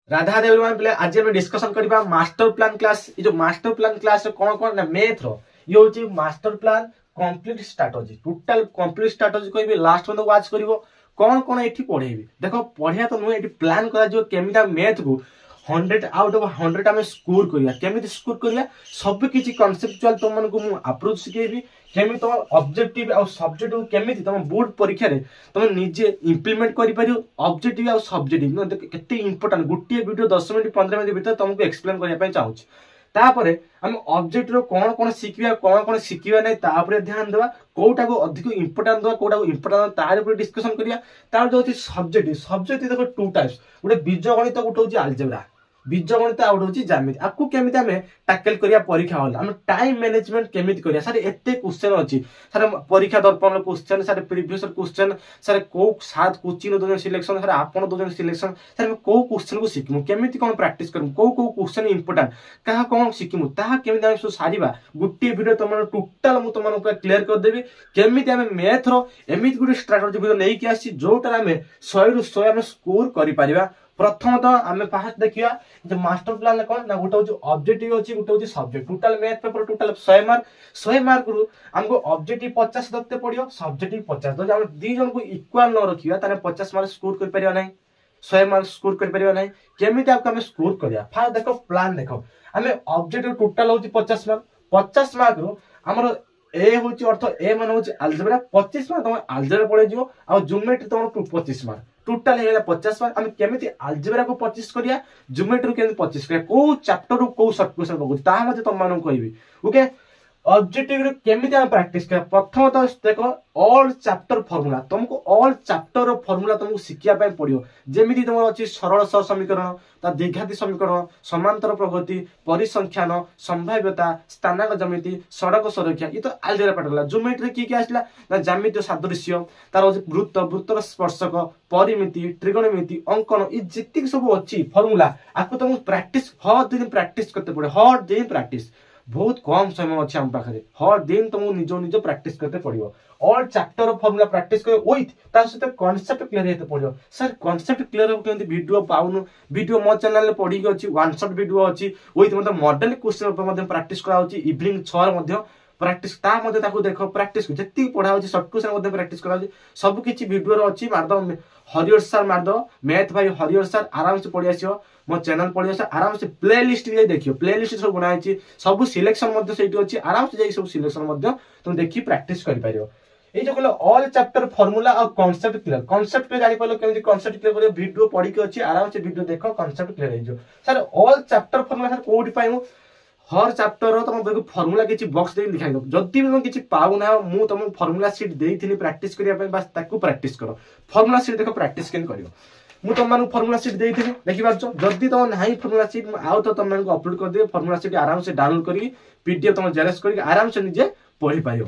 राधा देवमान पिले आज हम डिस्कशन करबा मास्टर प्लान क्लास। ये जो मास्टर प्लान क्लास कौन कौन ना मैथ रो ये होची master plan complete strategy total complete strategy कहबी लास्ट में वाच करिवो कौन कौन एठी पढेबी। देखो पढिया तो नु एठी प्लान करा जो केमिता मैथ को 100 आउट ऑफ 100 आम स्कोर करिया केमिति स्कोर करिया सब किछि कांसेप्चुअल तुम मन को मु अप्रोच सिखेबी केमि तुम ऑब्जेक्टिव और सब्जेक्टिव केमिति तुम बोर्ड परीक्षा रे तुम निजे इंप्लीमेंट करि परियो ऑब्जेक्टिव और सब्जेक्टिव केते इंपोर्टेंट गुटिए वीडियो 10 मिनिट 15 मिनिट भीतर तुमको एक्सप्लेन करिया पय चाहूछ। तापरे हम ऑब्जेक्टिव कौन कौन शिखिया कौन कौन शिखिया नै तापरे ध्यान देबा कोटा को अधिक इंपोर्टेंट देबा कोटा को इंपोर्टेंट तार ऊपर डिस्कशन करिया। तार जो सब्जेक्ट देखो टू टाइप्स गोटे बीजगणित गोटे होची अलजेब्रा बीजगणित आउट होची ज्यामिति आपको केमिति हमें टैकल करिया परीक्षा हॉल हम टाइम मैनेजमेंट केमिति करिया सर एते क्वेश्चन अछि सर परीक्षा दर्पण question sir previous question sir को सात कोचिंग दोजन सिलेक्शन सर आपन दोजन सिलेक्शन सर को क्वेश्चन को सिखमु केमिति कोन प्रैक्टिस करमु को क्वेश्चन इंपोर्टेंट कहा कोन सिखमु ताहा केमिति हम सारीबा गुट्टी वीडियो तमन टोटल मु तमन पूरा क्लियर कर देबी केमिति हम मैथ रो एमिति गुडी स्ट्रेटजी वीडियो नै कि आसी जोटा हम 100 रु 100 हम स्कोर करि परिबा। प्रथम तो आम फास्ट देखिया जो मास्टर प्लान कौन ना गोटे हूँ ऑब्जेक्टिव अच्छी गोटे हूँ subject total math paper total 100 mark रु हमको ऑब्जेक्टिव 50 रखते पड़ो सब्जेक्टिव 50 तो दी जन को इक्वाल न रखिया ताने 50 मार्क स्कोर कर परिया नहीं 100 मार्क स्कोर कर परिया नहीं केमिति आपको हमें स्कोर करिया। फास्ट देखो प्लान देखो हमें ऑब्जेक्टिव टोटल होची 50 मार्क रु हमर ए होची अर्थ ए मान होची अलजेब्रा 25 मार्क तुम अलजेब्रा पड़े जिवो आ ज्योमेट्री तुम 25 मार्क टोटल है 50 मार्क हम केमिति अलजेब्रा को 25 करिया ज्योमेट्री केमिति 25 करिया को चैप्टर रो को शॉर्ट क्वेश्चन पकु ता मते तुम मानन कहबी ओके। ऑब्जेक्टिव रो केमिति हम प्रैक्टिस करिया प्रथम तो देखो ऑल चैप्टर फार्मूला तुमको ऑल चैप्टर रो फार्मूला तुमको सिखिया पय पड़ियो जेमिति तुम अछि सरल सह समीकरण ता द्विघाती समीकरण समांतर प्रगति परिसंख्यान संभाव्यता स्थानांक ज्यामिति सड़क सुरक्षा ये तो अलजेब्रा पटला। ज्योमेट्री की आसला ना ज्यामितीय सादृश्य तार वृत्त वृत्तर स्पर्शक परिमिति त्रिकोणमिति अंकन ये जितक सब अच्छी फार्मूला आपको तुमको प्रैक्टिस हर दिन प्रैक्टिस करते पड़े हर दिन प्रैक्टिस बहुत कम समय अच्छे हम पाखे हर दिन तुमको निज प्रैक्टिस करते पड़ो ऑल चैप्टर फार्मूला प्रैक्टिस कर विथ तार सहित कांसेप्ट क्लियर होते पड़ो। सर कांसेप्ट क्लियर हो केमती वीडियो पाउनु वीडियो मो चैनल पढ़ी अच्छी वन शॉट वीडियो अच्छी विथ मतलब मॉडल क्वेश्चन पेपर प्रैक्टिस कराउची इवनिंग 6 मध्ये प्रैक्टिस ता मध्ये ताको देखो प्रैक्टिस जति पढ़ा होची शॉर्ट क्वेश्चन मध्ये प्रैक्टिस कराउची सब किछि वीडियो रो अछि मारदो हरियर सर मारदो मैथ भाई हरियर सर आराम से पढ़ि आसियो मो चैनल पढ़ि आसियो आराम से प्लेलिस्ट जे देखियो प्लेलिस्ट सब बना अछि सब सिलेक्शन मध्ये सेठी अछि आराम से जे सब सिलेक्शन मध्ये तुम देखि प्रैक्टिस करि पारियो। ए जो कहलो ऑल चैप्टर फार्मूला और कांसेप्ट पे जानि पालो केमि कांसेप्ट क्लियर करियो वीडियो पढ़ी के अछि आराम से वीडियो देखो कांसेप्ट क्लियर हो जो। Sir all chapter formula sir कोडी पाइमु हर चैप्टर तुम देखो फार्मूला किछि बॉक्स दे दिखाइ दो जति भी तुम किछि पाउ ना मु तुम फार्मूला शीट देइथिनी प्रैक्टिस करिया पे बस ताकू प्रैक्टिस करो फार्मूला शीट देखो प्रैक्टिस केन करियो मु तुम मानु फार्मूला शीट देइथिनी देखि पाछो जति तुम नाही फार्मूला शीट आउ तो तुम मानु अपलोड कर दियो फार्मूला शीट आराम से डाउनलोड करी पीडीएफ तुम जेरॉक्स करी आराम से निजे पढ़ी पाइयो।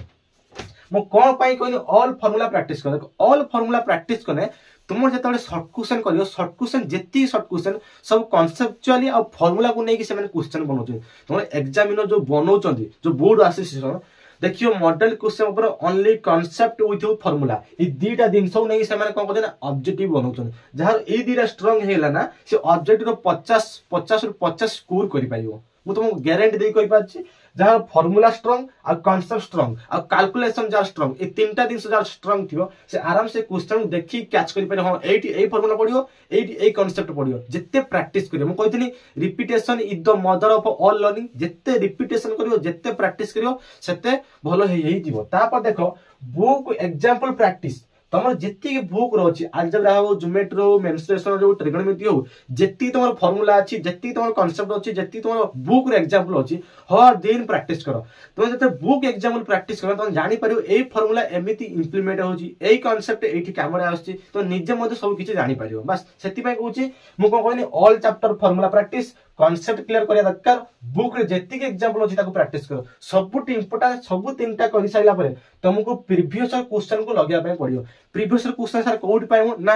मु कोन पाई कहनी ऑल फार्मूला प्रैक्टिस कर ऑल फार्मूला प्रैक्टिस कने तुम जो शॉर्ट क्वेश्चन करियो शॉर्ट क्वेश्चन जेती शॉर्ट क्वेश्चन सब कॉन्सेप्चुअली और फार्मूला को लेके से क्वेश्चन बनाउछन तुम एग्जामिनर जो बनाउछन जो बोर्ड एसोसिएशन देखियो मॉडल क्वेश्चन ऊपर ओनली कांसेप्ट विथ फार्मूला ये दीटा दिन सब नहीं से कोन कहते ना ऑब्जेक्टिव बनाउछन जहार ए दीटा स्ट्रांग हेला ना से ऑब्जेक्टिव 50 रु 50 स्कोर करि पाइबो मु तुमको गारंटी दे कहि पाछि जहां फार्मूला स्ट्रांग और कांसेप्ट स्ट्रांग और कैलकुलेशन जहां स्ट्रांग ए तीनटा दिन से जहां स्ट्रांग थियो से आराम से क्वेश्चन देखि कैच करि पारे हां एटी ए फार्मूला पढियो एटी ए कांसेप्ट पढियो जत्ते प्रैक्टिस करियो म कहितनी repetition is the mother of all learning जत्ते रिपीटेशन करियो जत्ते प्रैक्टिस करियो सेते भलो हेई जिवो। तापर देखो बुक एग्जांपल प्रैक्टिस तुम जी बुक रही अलजेब्रा हो ज्योमेट्री हो मेंसुरेशन हो ट्रिगोनोमेट्री हो जी तुम फार्मूला अच्छी जी तुम कांसेप्ट अच्छी जी तुम बुक एग्जांपल अच्छी हर दिन प्रैक्टिस कर तुम जो बुक एग्जांपल प्रैक्टिस कर तुम जानी पार ए फार्मूला एमती इम्प्लीमेंट होती कांसेप्ट ये कम आसुच्छी तो निजे सब किसी जानी पार बस से कहूँ मुझे कहनी all chapter formula practice concept clear करिया दरकार बुक रे जेतिक एग्जांपल अछि ताको प्रैक्टिस करो सबुटी इंपोर्टेंट सब तीनटा करि साइला परे तुमको प्रीवियस क्वेश्चन को लगिया पे पड़ियो प्रीवियस क्वेश्चन सर कोड पाइबो ना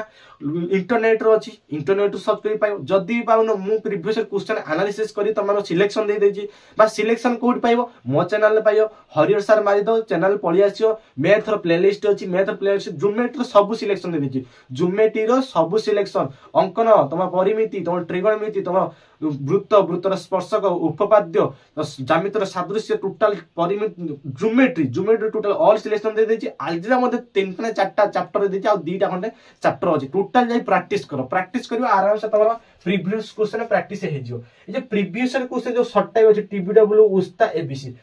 इंटरनेट रो अछि इंटरनेट सर्च करि पाइबो जदी पाउनो मु प्रीवियस क्वेश्चन एनालिसिस करी तमारो सिलेक्शन दे देछि बा सिलेक्शन कोड पाइबो मो चैनल ले पाइयो हरियर सर मारि दो चैनल पळि आसियो मैथ रो प्लेलिस्ट अछि मैथ रो प्लेलिस्ट ज्योमेट्री रो सब सिलेक्शन दे देछि ज्योमेट्री रो सब सिलेक्शन अंकन तमा परिमिति तमा त्रिकोणमिति तमा वृत्त वृत्तर स्पर्शक उपपाद्य ज्यामितिर सादृश्य टोटल परिमिति ज्योमेट्री टोटल ऑल सिलेक्शन दे देछि अलजेब्रा मध्ये 3 ना 4टा चैप्टर दे देछि आ 2टा खंडे चैप्टर अछि टोटल जाई प्रैक्टिस करियो आराम से तमरा प्रीवियस क्वेश्चन प्रैक्टिस हे जियो ए जे प्रीवियस क्वेश्चन जो शॉर्ट टाइप अछि टीबीडब्ल्यू उस्ता एबीसी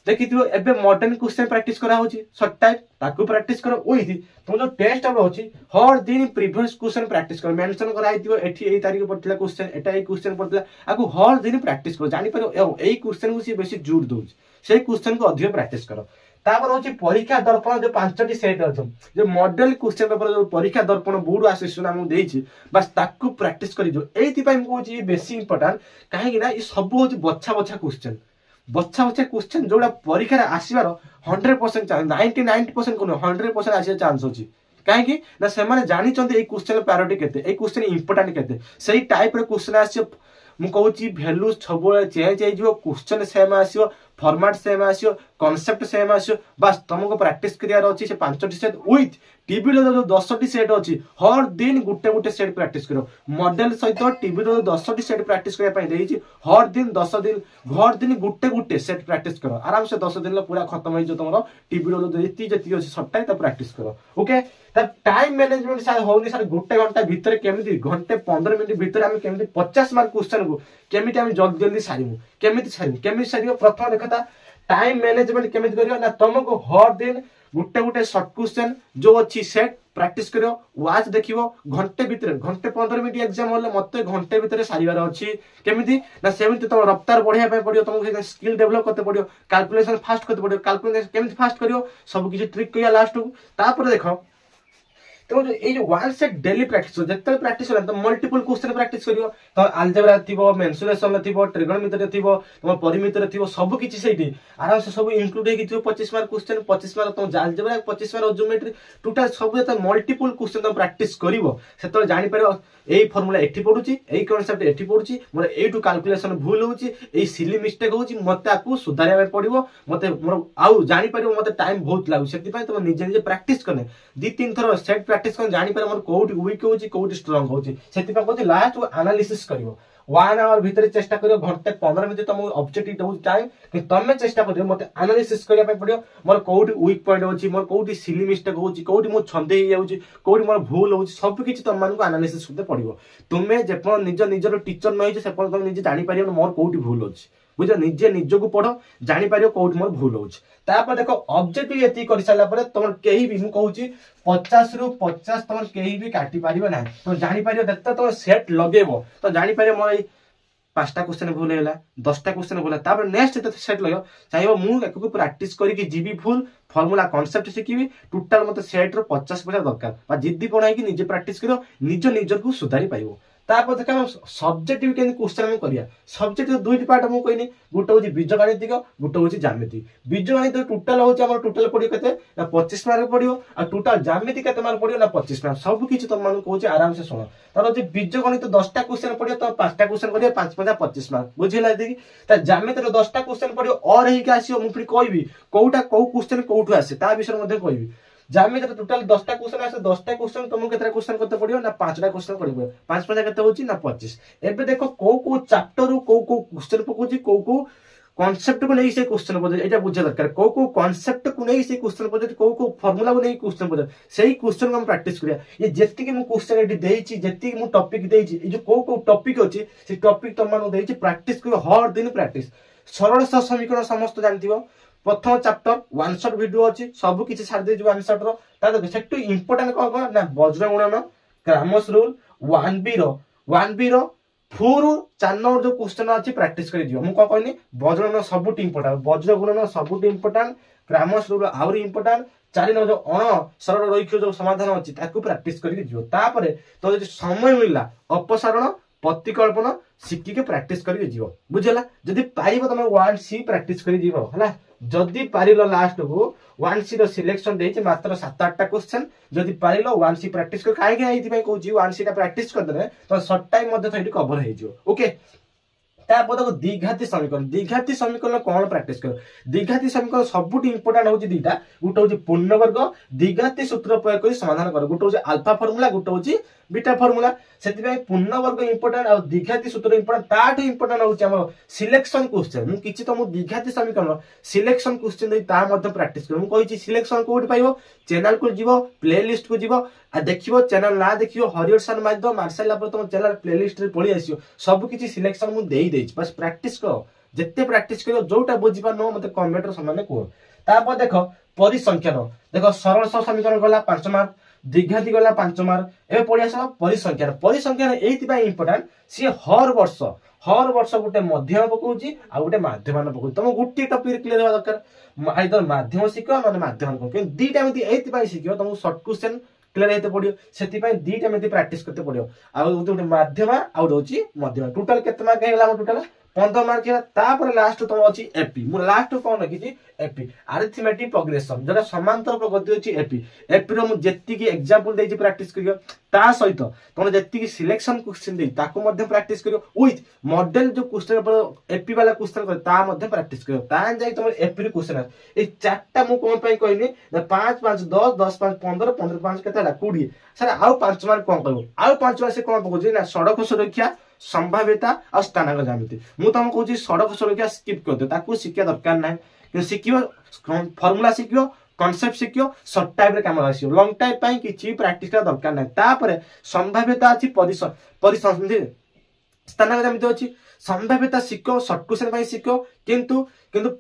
देखिथियो एबे मॉडर्न क्वेश्चन प्रैक्टिस करा होछि शॉर्ट टाइप ताकू प्रैक्टिस करो ओइथि तुम जो टेस्ट अब होछि हर दिन प्रीवियस क्वेश्चन प्रैक्टिस करो मेंशन करा आइथियो एठी एई तारिख पड़तिला क्वेश्चन एटा एई क्वेश्चन पड़तिला आकू हर दिन प्रैक्टिस करो जानि पारो एई क्वेश्चन को सी बेसी जोर दोछ सेई क्वेश्चन को अधिक प्रैक्टिस करो तापर होछि परीक्षा दर्पण जो 5टी सेट अछि जो मॉडल क्वेश्चन पेपर जो परीक्षा दर्पण बोर्ड एसोसिएशन हम देछि बस ताकू प्रैक्टिस करि जो एइथि पय हम कहछि बेसी इंपोर्टेंट काहे कि ना ई सब होछि बच्चा क्वेश्चन बच्चा क्वेश्चन जोड़ा परीक्षा आसबार 100% चांस 99% को 100% आसी चांस अछि काहे ना से माने जानि चंदी ए क्वेश्चन प्रायोरिटी केते ए क्वेश्चन इंपोर्टेंट केते सही टाइप रे क्वेश्चन आसी मु कहूची वैल्यू सब चेंज हो जिवो क्वेश्चन सेम आसीओ फॉर्मेट सेम आसीओ कांसेप्ट सेम आसीओ बस तुमको प्रैक्टिस करियार अछि से 5टी सेट विथ टीवी रो जो 10टी सेट अछि हर दिन गुटे सेट प्रैक्टिस करो मॉडल सहित टीवी रो 10टी सेट प्रैक्टिस करिया पय देछि हर दिन 10 दिन हर दिन गुटे सेट प्रैक्टिस करो आराम से 10 दिन पूरा खत्म हो जो तुमरो टीवी रो जति जति अछि सबटा त प्रैक्टिस करो ओके त टाइम मैनेजमेंट सार होनी सार गुटे घंटा भीतर केमिति घंटे 15 मिनिट भीतर हम केमिति 50 मार्क क्वेश्चन को केमिति हम जल्दी सारिमु केमिति सारियो प्रथम देखता टाइम मैनेजमेंट केमिति करियो ना तुमको हर दिन गुटे शॉर्ट क्वेश्चन जो अच्छी सेट प्रैक्टिस करियो वाच देखियो घंटे 15 मिनिट एग्जाम होले मते घंटे भीतर सारिवार अछि केमिति ना सेमिति तुम रफ्तार बढ़िया पे पड़ियो तुमको स्किल डेवलप करते पड़ियो कैलकुलेशन फास्ट करते पड़ियो कैलकुलेशन केमिति फास्ट करियो सब किछि ट्रिक करिया लास्ट को तापर देखो तो जो वन सेट डेली प्रैक्टिस जिते प्रैक्टिस तो मल्टीपल क्वेश्चन प्रैक्टिस करियो तो अलजेब्रा थिबो मेंसुरेशन थिबो ट्रिगोनोमेट्री थिबो तुम परिमिति थिबो सब किछि सेठी आराम से सब इंक्लूड हे किथिबो 25 मार्क क्वेश्चन 25 मार्क तुम अलजेब्रा 25 मार्क ज्योमेट्री टोटल सब जते मल्टीपल क्वेश्चन तुम प्रैक्टिस करिवो सेतो जानि परियो एई फार्मूला एठी पडुची एई कांसेप्ट एठी पडुची मोर एटू कैलकुलेशन भूल होउची एई सिली मिस्टेक होउची मते आकू सुधारिया पे पडिवो मते मोर आउ जानि परियो मते टाइम बहुत लागु सेति पय तुम निजे प्रैक्टिस करने 2-3 थरो सेट प्रैक्टिस कर जानि पर मोर कोउटी वीक होउची कोउटी स्ट्रांग होउची सेति पय कोथि लास्ट एनालिसिस करिवो 1 आवर भीतर चेष्टा करियो घंटे 15 मिनिट तुम ऑब्जेक्टिव दउ टाइम कि तमे चेष्टा करियो मते एनालिसिस करिया पे पडियो मोर कोउटी वीक पॉइंट होउची मोर कोउटी सिली मिस्टेक होउची कोउटी मो छंदे ही जाउची कोउटी मोर भूल होउची सब किछि तुम मानन को एनालिसिस करते पडियो तुमे जेपन निजर टीचर नै जे सेपन तुम निजे जानि पारियो मोर कोउटी भूल होउची बुझ निजे निज को पढ़ो जानि पारियो कोउटी मोर भूल होउची तापर देखो ऑब्जेक्टिव एति करि साला परे तुम केही भी मु कहूची 50 रु 50 तुम केही भी काटी पारियो ना तो जानि पारियो दत्ता तुम सेट लगेबो तो जानि पारियो मोर 5टा क्वेश्चन भूल हैला 10टा क्वेश्चन भूल तापर नेक्स्ट सेट लगो चाहिबो मु एकको प्रैक्टिस करी कि जीबी फुल फार्मूला कांसेप्ट शिखिबी टोटल मते सेट रो 50% दरकार बा जिद्दी पढाई कि निजे प्रैक्टिस करो निज को सुधारी पाइबो तापर देखा सब्जेक्टिव केन क्वेश्चन हम करिया सब्जेक्टिव दुईटी पार्ट मु कहनी गुटे होची बीजगणितिक गुटे होची ज्यामिति बीजगणित टोटल होची हमर टोटल पडियो केते ना 25 मार्क पडियो आ टोटल ज्यामिति केते मार्क पडियो ना 25 मार्क सब किछि तुम मानु कहूची आराम से सुनो तर जे बीजगणित 10टा क्वेश्चन पडियो तो 5टा क्वेश्चन करियो 5-25 मार्क बुझिला देखि त ज्यामिति रो 10टा क्वेश्चन पडियो और ही के आसीओ मु फिर कहबी कोउटा को क्वेश्चन कोउठु आसे ता विषय मध्ये कहबी ज्यामिति टोटल 10टा क्वेश्चन आसे 10टा क्वेश्चन तुमको केतरा क्वेश्चन करते पडियो ना 5टा क्वेश्चन पडियो 5 केते होची ना 25 एबे देखो को चैप्टर रो को क्वेश्चन पकोची को कांसेप्ट को नहीं से क्वेश्चन पजे एटा बुझे दरकार को कांसेप्ट को नहीं से क्वेश्चन पजे को फार्मूला को नहीं क्वेश्चन पजे सेही क्वेश्चन को हम प्रैक्टिस करिया ये जेति कि मु क्वेश्चन एटी देइची जेति कि मु टॉपिक देइची ए जो को टॉपिक अछि से टॉपिक तुम मानु देइची प्रैक्टिस करियो हर दिन प्रैक्टिस सरल समीकरण समस्त जानथिबो प्रथम चैप्टर वन शॉट वीडियो अछि सब किछि छाड़ दे जो वन शॉट रो ता देखो सेटू इंपोर्टेंट को ना वज्र गुणन क्रैमर्स रूल 1b रो 4 नंबर जो क्वेश्चन अछि प्रैक्टिस करि दियो मु को कहनी वज्र गुणन सबुट इंपोर्टेंट वज्र गुणन सबुट इंपोर्टेंट क्रैमर्स रूल आउरी इंपोर्टेंट 4 नंबर जो अण सरल रैखिक जो समाधान अछि ताकू प्रैक्टिस करि दियो तापरे तो जे समय मिलला अपसारण प्रतिकल्पन शिखिके प्रैक्टिस करके जीव बुझला जदि पारिबो तमे 1C प्रैक्टिस करी जीव हला जदि पारिलो लास्ट को 1C रो सिलेक्शन देछि मात्र 7-8 टा क्वेश्चन जदि पारिलो 1C प्रैक्टिस कर काहे के आइति पई कहूची 1C टा प्रैक्टिस कर देले तो शॉर्ट टाइम मध्ये थैडी कवर हे जिवो ओके तापर देखो द्विघाती समीकरण कौन प्रैक्टिस कर द्विघाती समीकरण सबुठ इंपोर्टेंट होची दीटा गुटे होची पूर्णवर्ग द्विघाती सूत्र प्रयोग कर समाधान कर गुटे होची अल्फा फार्मूला गुटे होची बीटा फार्मूला सेति पई पूर्णवर्ग इंपोर्टेंट और द्विघाती सूत्र इंपोर्टेंट ताठ इंपोर्टेंट होची हम सिलेक्शन क्वेश्चन मु किछि तो मु द्विघाती समीकरण सिलेक्शन क्वेश्चन दे ता मध्ये प्रैक्टिस कर मु कहिछि सिलेक्शन कोड पाइबो चैनल को जीवो प्लेलिस्ट को जीवो आ देखिबो चैनल ना देखिबो हरियर सन माध्यम मार्शल पर तुम चैनल प्लेलिस्ट रे पळी आसियो सब किछि सिलेक्शन मु देई देछि बस प्रैक्टिस करो जत्ते प्रैक्टिस करो जोटा बुझी पार न मते कमेंट रो समान को तापर देखो परिसंख्यान देखो सरल समीकरण गला 5 मार्क द्विघाती गला 5 मार्क ए पळी आसा परिसंख्यान एथि पई इंपोर्टेंट सी हर वर्ष गुटे मध्यम पकोची आ गुटे माध्यम पकोची तुम गुटे टॉपिक क्लियर होवा दरकार आइदर माध्यम सिखो न माध्यम को कि दीटा एमति एथि पई सिखियो तुम शॉर्ट क्वेश्चन क्लियर हेते पड़ियो सेति पई दीटा एमति प्रैक्टिस करते पड़ियो आ गुटे माध्यम आ होची मध्यम टोटल केते मार्क हेला टोटल 15 मार्क है तापर लास्ट तुम अछि एपी मु लास्ट कोन लिखिछि एपी अरिथमेटिक प्रोग्रेशन जरा समांतर प्रगति अछि एपी रो मु जेत्ती की एग्जांपल देछि प्रैक्टिस करियो ता सहित तुम जेत्ती की सिलेक्शन क्वेश्चन दे ताको मध्ये प्रैक्टिस करियो विथ मॉडल जो क्वेश्चन पर एपी वाला क्वेश्चन कर ता मध्ये प्रैक्टिस करियो ता जाई तुम एपी रो क्वेश्चन ए चारटा मु कोन पई कहली 5 5 10 10 5 15 15 5 केतेला 20 सर आउ 5 मार्क कोन करबो आउ 5 मार्क से कोन पकोछि ना सड़क सुरक्षा संभाव्यता और स्थानांक ज्यामिति मु तुम कहूची सड़क सुरक्षा स्किप कर दे ताकू शिक्षा दरकार नै कि सिखियो फार्मूला सिखियो कांसेप्ट सिखियो शॉर्ट टाइम रे काम आसियो लॉन्ग टाइम पई किछि प्रैक्टिस का दरकार नै तापर संभाव्यता अछि परिसंधि स्थानांक ज्यामिति अछि संभाव्यता सिखो शॉर्ट क्वेश्चन पई सिखो किंतु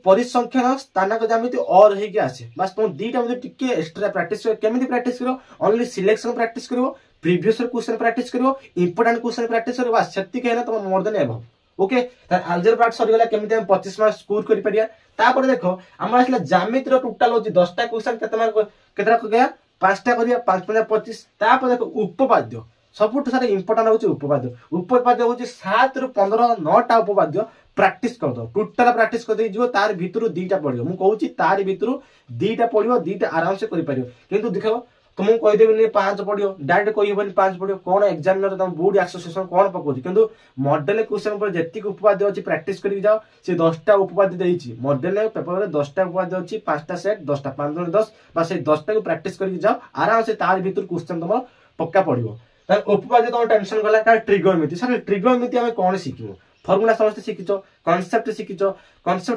परिसंख्यान स्थानांक ज्यामिति और हे के आसे बस तुम दीटा मध्ये टिके एक्स्ट्रा प्रैक्टिस करो केमिति प्रैक्टिस करो ओनली सिलेक्शन प्रैक्टिस करो प्रीवियस क्वेश्चन प्रैक्टिस करो इंपोर्टेंट क्वेश्चन प्रैक्टिस करो बस सेति कहना तुम मोर देन एबव ओके त अलजेब्रा पार्ट सरी गला केमिति हम 25 मार्क स्कोर करि परिया तापर देखो हम आसला ज्यामिति रो टोटल होची 10 टा क्वेश्चन केते मार्क केतरा को गया 5 टा करिया 5 5 25 तापर देखो उपपाद्य सबुठ सारे इंपोर्टेंट होची उपपाद्य होची 7 रु 15 9 टा उपपाद्य प्रैक्टिस कर दो टोटल प्रैक्टिस कर दे जो तार भीतर दीटा पड़ियो मु कहूची तार भीतर दीटा पड़ियो दीटा आराम से करि परियो किंतु देखो तुम कहि देबनी 5 पड़ियो डायरेक्ट कहि हेबनी 5 पड़ियो कोन एग्जामिनर तुम बोर्ड एसोसिएशन कोन पकोची किंतु मॉडल क्वेश्चन पर जेति उपपाद्य अछि प्रैक्टिस करि जाओ से 10 टा उपपाद्य देइछि मॉडल पेपर रे 10 टा उपपाद्य अछि 5 टा सेट 10 टा 5 10 बस से 10 टा को प्रैक्टिस करि जाओ आराम से तार भीतर क्वेश्चन तुम पक्का पड़ियो त उपपाद्य तुम टेंशन गला का ट्रिगोनोमेट्री सर ट्रिगोनोमेट्री हम कोन सिखिबो फॉर्मूला समस्त शिखिचो कांसेप्ट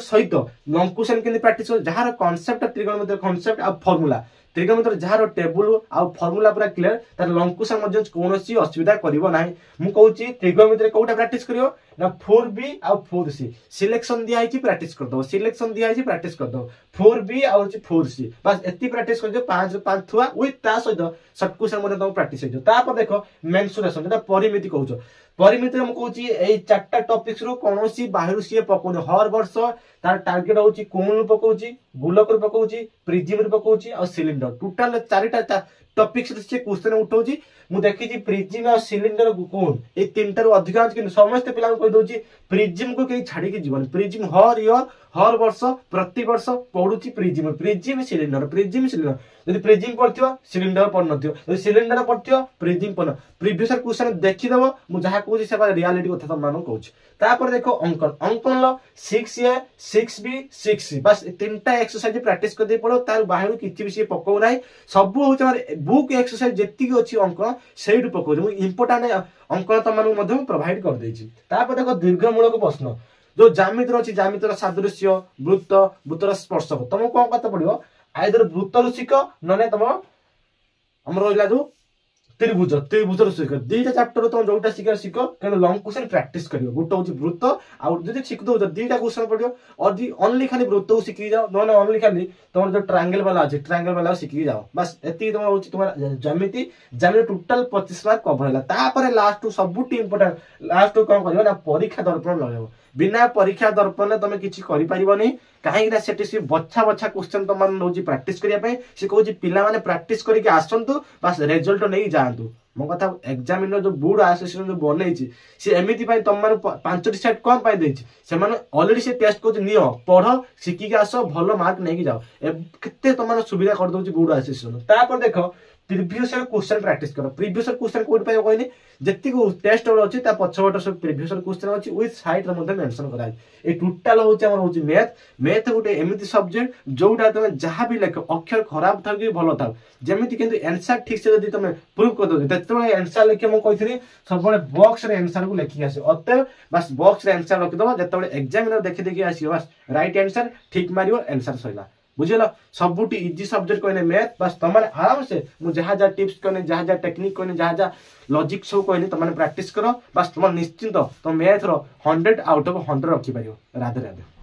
सहित लॉन्ग क्वेश्चन केनि प्रैक्टिस कर जहार कांसेप्ट ट्रिगोनोमेट्री कांसेप्ट आ फॉर्मूला ट्रिगोनोमेट्री जहार टेबल आ फॉर्मूला पूरा क्लियर तार लॉन्ग क्वेश्चन मध्ये कोनोसी असुविधा करिवो नाही मु कहूची ट्रिगोनोमेट्री कोटा प्रैक्टिस करियो ना 4b आ 4c सिलेक्शन दिया है प्रैक्टिस कर दो सिलेक्शन दिया है प्रैक्टिस कर दो 4b आ 4c बस एती प्रैक्टिस कर दो 5 5 थुआ विथ ता सहित शॉर्ट क्वेश्चन मध्ये तुम प्रैक्टिस हो तापर देखो मेंसुरेशन जेटा परिमिति कहउछो परिमिति हम कहूची एई चारटा टॉपिक्स रो कोनोसी बाहिर सिए पकोने हर वर्ष तार टारगेट होची कोन पकोची गोलक रो पकोची प्रिज्म रो पकोची और सिलिंडर टोटल चारटा टॉपिक्स से क्वेश्चन उठाउची मु देखिची प्रिज्म और सिलिंडर कोन ए तीनटा रो अधिकांश कि समस्त पिला को दोची प्रिज्म को के छाडी के जीवन प्रिज्म हर ईयर हर वर्ष प्रति वर्ष पढुची प्रिज्म सिलिंडर यदि प्रिज्म पढ़थियो सिलिंडर पढ़ नथियो यदि सिलिंडर पढ़थियो प्रिज्म पढ़ प्रीवियस क्वेश्चन देखि देबो मु जहा कहूची से रियलिटी कथा तुम मानु कहूची तापर देखो अंकन लो 6a 6b 6c बस तीनटा एक्सरसाइज प्रैक्टिस कर दे पड़ो तार बाहर किछि भी से पकौ नाही सब होची हमर बुक एक्सरसाइज जेति की अछि अंक सेइड पकौ मु इंपोर्टेंट अंक तुम मानु मध्यम प्रोवाइड कर देछि तापर देखो दीर्घमूलक प्रश्न जो ज्यामिति रो अछि ज्यामिति रो सादृश्य वृत्तर स्पर्शक तुम कोन कत पड़ियो आइदर वृत्तर शिख नने तुम हमर रोइला जो त्रिभुज शिख दीटा चैप्टर तुम जोटा शिख कि लॉन्ग क्वेश्चन प्रैक्टिस करियो गोटे होची वृत्त आ जदी शिख दो दीटा क्वेश्चन पड़ियो और ओनली खाली वृत्त को शिखि जाओ नने ओनली खाली तुम जो ट्रायंगल वाला शिखि जाओ बस एती तुम होची तुम ज्यामिति टोटल 25 मार्क कवर होला तापर लास्ट सबुटी इंपोर्टेंट लास्ट कोन करियो ना परीक्षा दर्पण लगाओ बिना परीक्षा दर्पण तुम किसी करें कहीं से बछा बछा क्वेश्चन तुम नौ प्रैक्टिस करने से कौन पिला प्रैक्टिस करके आसतु बास रिजल्ट नहीं जातु मो कथा एग्जामिनर जो बोर्ड एसोसिएशन जो बनई सी एमती तुम मैंने 5टी सेट कौन पाई से अलरेडी से टेस्ट कर नियो पढ़ शिखिक आस भल मार्क नहीं जाओ केते तुम सुविधा कर दउची बोर्ड एसोसिएशन तापर देख प्रीवियस क्वेश्चन प्रैक्टिस कर प्रीवियस क्वेश्चन कोड पे कहनी जति टेस्ट अच्छी पछपट सब प्रीवियस क्वेश्चन अच्छी विथ साइड रे मेंशन करा ए टोटल होची मैथ मैथ गोटे एमती सब्जेक्ट जोटा तुम जहाँ भी लेख अक्षर खराब था कि भल था जमी किंतु आंसर ठीक से जब तुम प्रूव कर दो तेज आंसर लिखे मुझे कही सब बॉक्स रे आंसर को लिखिक आस अतएव बस बॉक्स रे आंसर रखिदब जो एग्जामिनर देखी देखी आसो बस राइट आंसर ठीक मार आंसर सैला बुझल सबुठ इजी सब्जेक्ट कहने मैथ बस तुम आराम से मुझे जहाँ जहाँ टिप्स कहने जहाँ जहाँ टेक्निक कहने जहाँ जहाँ लॉजिक सब कहने तुम प्रैक्टिस कर बस तुम निश्चिंत तुम मैथ 100 आउट ऑफ 100 रखिपार राधे राधे।